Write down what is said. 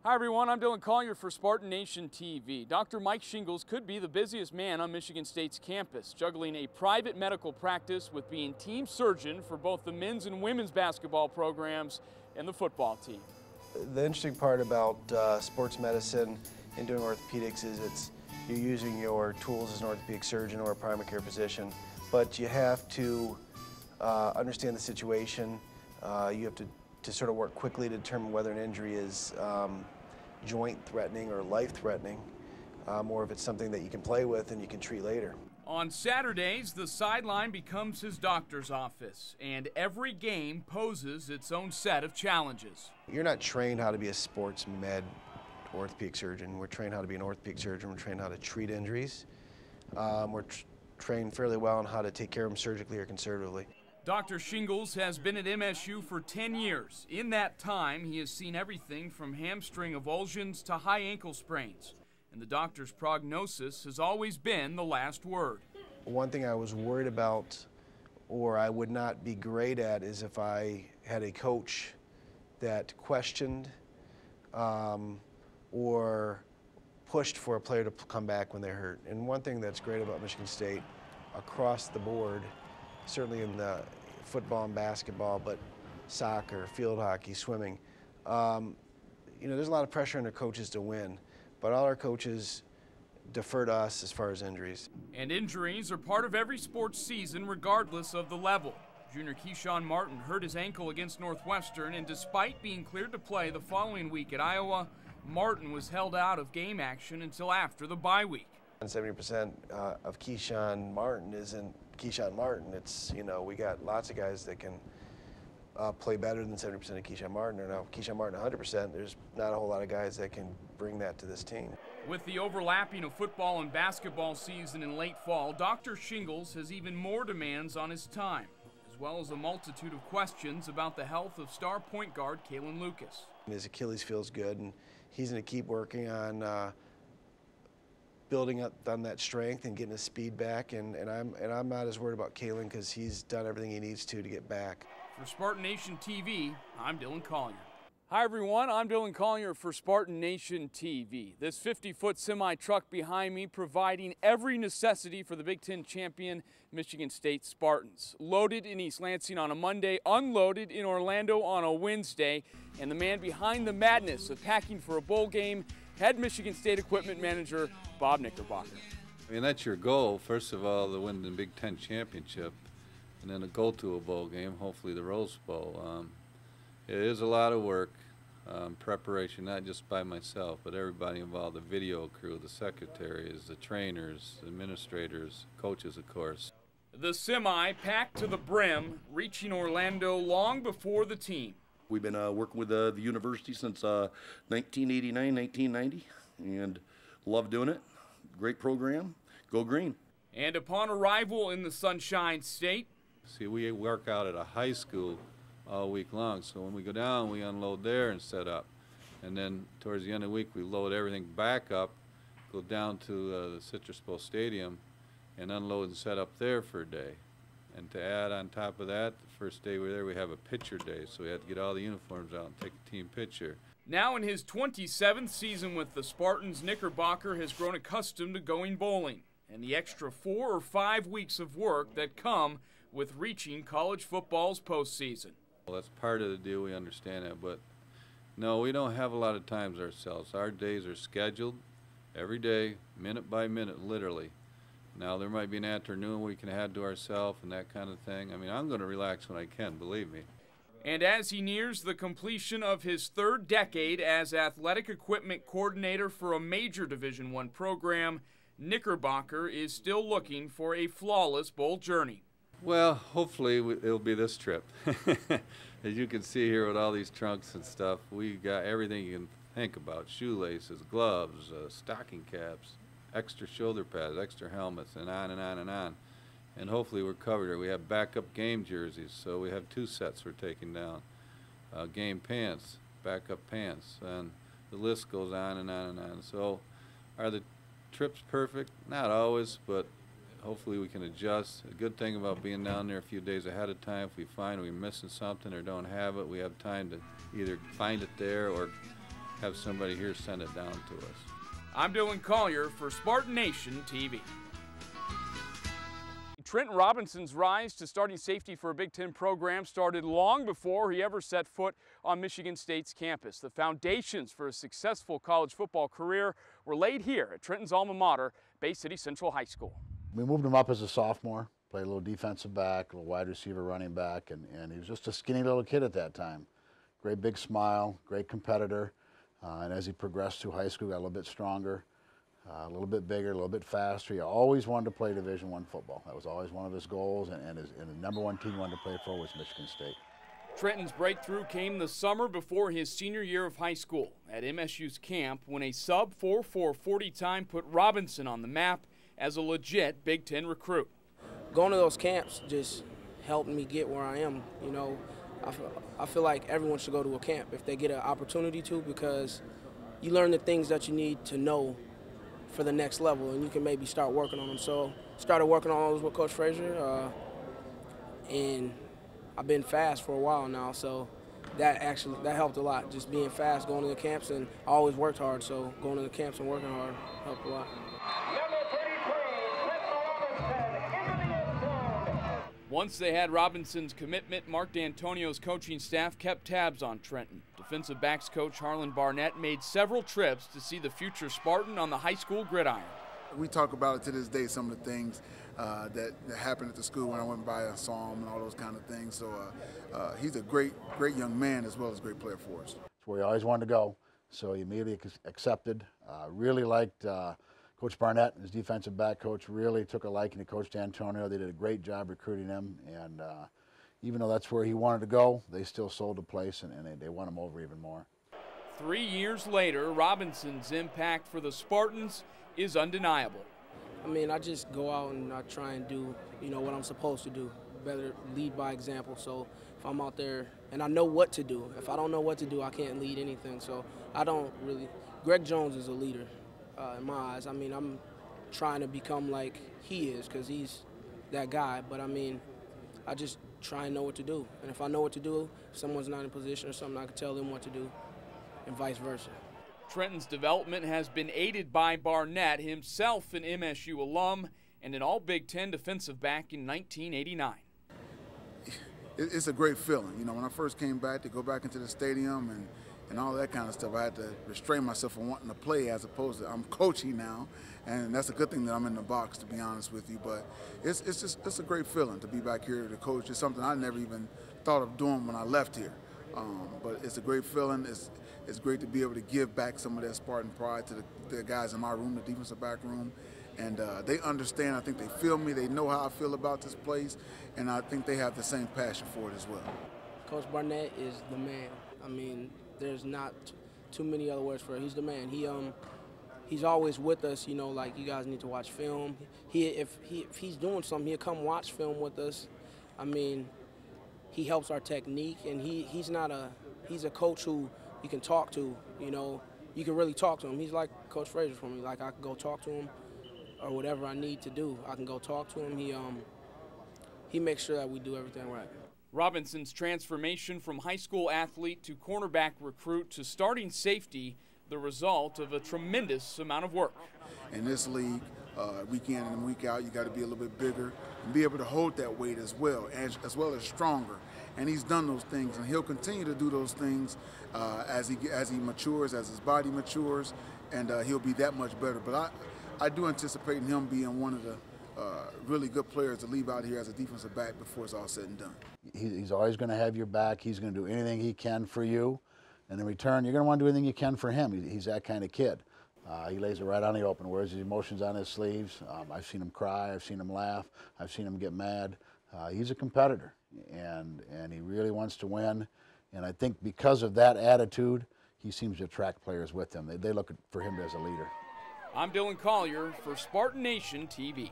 Hi everyone, I'm Dillon Collier for Spartan Nation TV. Dr. Mike Shingles could be the busiest man on Michigan State's campus, juggling a private medical practice with being team surgeon for both the men's and women's basketball programs and the football team. The interesting part about sports medicine and doing orthopedics is you're using your tools as an orthopedic surgeon or a primary care physician, but you have to understand the situation. You have to sort of work quickly to determine whether an injury is joint threatening or life threatening, or if it's something that you can play with and you can treat later. On Saturdays, the sideline becomes his doctor's office, and every game poses its own set of challenges. You're not trained how to be a sports med orthopedic surgeon. We're trained how to be an orthopedic surgeon. We're trained how to treat injuries. We're trained fairly well on how to take care of them surgically or conservatively. Dr. Shingles has been at MSU for 10 years. In that time, he has seen everything from hamstring avulsions to high ankle sprains. And the doctor's prognosis has always been the last word. One thing I was worried about, or I would not be great at, is if I had a coach that questioned or pushed for a player to come back when they're hurt. And one thing that's great about Michigan State across the board, certainly in the football and basketball, but soccer, field hockey, swimming, there's a lot of pressure on our coaches to win, but all our coaches defer to us as far as injuries. And injuries are part of every sports season regardless of the level. Junior Keyshawn Martin hurt his ankle against Northwestern, and despite being cleared to play the following week at Iowa, Martin was held out of game action until after the bye week. 70% of Keyshawn Martin isn't Keyshawn Martin. It's, we got lots of guys that can play better than 70% of Keyshawn Martin. Or now Keyshawn Martin 100%, there's not a whole lot of guys that can bring that to this team. With the overlapping of football and basketball season in late fall, Dr. Shingles has even more demands on his time, as well as a multitude of questions about the health of star point guard Kalen Lucas. His Achilles feels good, and he's going to keep working on building up on that strength and getting his speed back, and I'm not as worried about Kalen because he's done everything he needs to get back. For Spartan Nation TV, I'm Dillon Collier. Hi everyone, I'm Dillon Collier for Spartan Nation TV. This 50-foot semi-truck behind me providing every necessity for the Big Ten champion Michigan State Spartans. Loaded in East Lansing on a Monday, unloaded in Orlando on a Wednesday, and the man behind the madness of packing for a bowl game, head Michigan State equipment manager Bob Knickerbocker. I mean, that's your goal, first of all, to win the Big Ten championship, and then to go to a bowl game, hopefully the Rose Bowl. It is a lot of work, preparation, not just by myself, but everybody involved, the video crew, the secretaries, the trainers, the administrators, coaches, of course. The semi packed to the brim, reaching Orlando long before the team. We've been working with the university since 1989, 1990, and love doing it. Great program. Go Green. And upon arrival in the Sunshine State. See, we work out at a high school all week long, so when we go down, we unload there and set up. And then towards the end of the week, we load everything back up, go down to the Citrus Bowl Stadium, and unload and set up there for a day. And to add on top of that, the first day we're there, we have a picture day, so we had to get all the uniforms out and take a team picture. Now in his 27th season with the Spartans, Knickerbocker has grown accustomed to going bowling and the extra 4 or 5 weeks of work that come with reaching college football's postseason. Well, that's part of the deal, we understand that, but no, we don't have a lot of times ourselves. Our days are scheduled every day, minute by minute, literally. Now, there might be an afternoon we can add to ourselves and that kind of thing. I mean, I'm going to relax when I can, believe me. And as he nears the completion of his 3rd decade as athletic equipment coordinator for a major Division I program, Knickerbocker is still looking for a flawless bowl journey. Well, hopefully it'll be this trip. As you can see here with all these trunks and stuff, we got everything you can think about: shoelaces, gloves, stocking caps, extra shoulder pads, extra helmets, and on and on and on. And hopefully we're covered here. We have backup game jerseys, so we have 2 sets we're taking down. Game pants, backup pants, and the list goes on and on and on. So are the trips perfect? Not always, but hopefully we can adjust. The good thing about being down there a few days ahead of time, if we find we're missing something or don't have it, we have time to either find it there or have somebody here send it down to us. I'm Dillon Collier for Spartan Nation TV. Trenton Robinson's rise to starting safety for a Big Ten program started long before he ever set foot on Michigan State's campus. The foundations for a successful college football career were laid here at Trenton's alma mater, Bay City Central High School. We moved him up as a sophomore, played a little defensive back, a little wide receiver, running back, and he was just a skinny little kid at that time. Great big smile, great competitor, and as he progressed through high school, got a little bit stronger. A little bit bigger, a little bit faster. He always wanted to play Division I football. That was always one of his goals, and the number one team he wanted to play for was Michigan State. Trenton's breakthrough came the summer before his senior year of high school at MSU's camp when a sub-4.4 40 time put Robinson on the map as a legit Big Ten recruit. Going to those camps just helped me get where I am. You know, I feel like everyone should go to a camp if they get an opportunity to, because you learn the things that you need to know for the next level, and you can maybe start working on them. So started working on those with Coach Frazier, and I've been fast for a while now, so that helped a lot. Just being fast, going to the camps, and I always worked hard, so going to the camps and working hard helped a lot. Once they had Robinson's commitment, Mark D'Antonio's coaching staff kept tabs on Trenton. Defensive backs coach Harlan Barnett made several trips to see the future Spartan on the high school gridiron. We talk about it to this day, some of the things that happened at the school when I went by and saw him and all those kind of things. So he's a great young man as well as a great player for us. That's where he always wanted to go, so he immediately accepted. Really liked Coach Barnett, his defensive back coach, really took a liking to Coach D'Antonio. They did a great job recruiting him, and even though that's where he wanted to go, they still sold the place, and they won him over even more. 3 years later, Robinson's impact for the Spartans is undeniable. I mean, I just go out and I try and do, you know, what I'm supposed to do. Better lead by example. So if I'm out there and I know what to do, if I don't know what to do, I can't lead anything. So I don't really. Greg Jones is a leader in my eyes. I mean, I'm trying to become like he is because he's that guy. But I mean, I just try and know what to do. And if I know what to do, if someone's not in position or something, I can tell them what to do, and vice versa. Trenton's development has been aided by Barnett, himself an MSU alum and an All-Big Ten defensive back in 1989. It's a great feeling. You know, when I first came back to go back into the stadium and all that kind of stuff, I had to restrain myself from wanting to play as opposed to I'm coaching now, and that's a good thing that I'm in the box, to be honest with you. But it's a great feeling to be back here to coach. It's something I never even thought of doing when I left here. But it's a great feeling. It's great to be able to give back some of that Spartan pride to the guys in my room, the defensive back room. And they understand. I think they feel me. They know how I feel about this place. And I think they have the same passion for it as well. Coach Barnett is the man. I mean, there's not too many other words for it. He's the man. He's always with us, you know, like you guys need to watch film. If he's doing something, he'll come watch film with us. I mean, he helps our technique, and he's a coach who you can talk to, you know. You can really talk to him. He's like Coach Frazier for me. Like, I can go talk to him or whatever I need to do. I can go talk to him. He makes sure that we do everything right. Robinson's transformation from high school athlete to cornerback recruit to starting safety, the result of a tremendous amount of work. In this league, week in and week out, you got to be a little bit bigger and be able to hold that weight as well as stronger. And he's done those things, and he'll continue to do those things as he matures, as his body matures, and he'll be that much better. But I do anticipate him being one of the really good players to leave out here as a defensive back before it's all said and done. He's always going to have your back. He's going to do anything he can for you. And in return, you're going to want to do anything you can for him. He's that kind of kid. He lays it right on the open, wears his emotions on his sleeves. I've seen him cry. I've seen him laugh. I've seen him get mad. He's a competitor, and he really wants to win. And I think because of that attitude, he seems to attract players with him. They look for him as a leader. I'm Dillon Collier for Spartan Nation TV.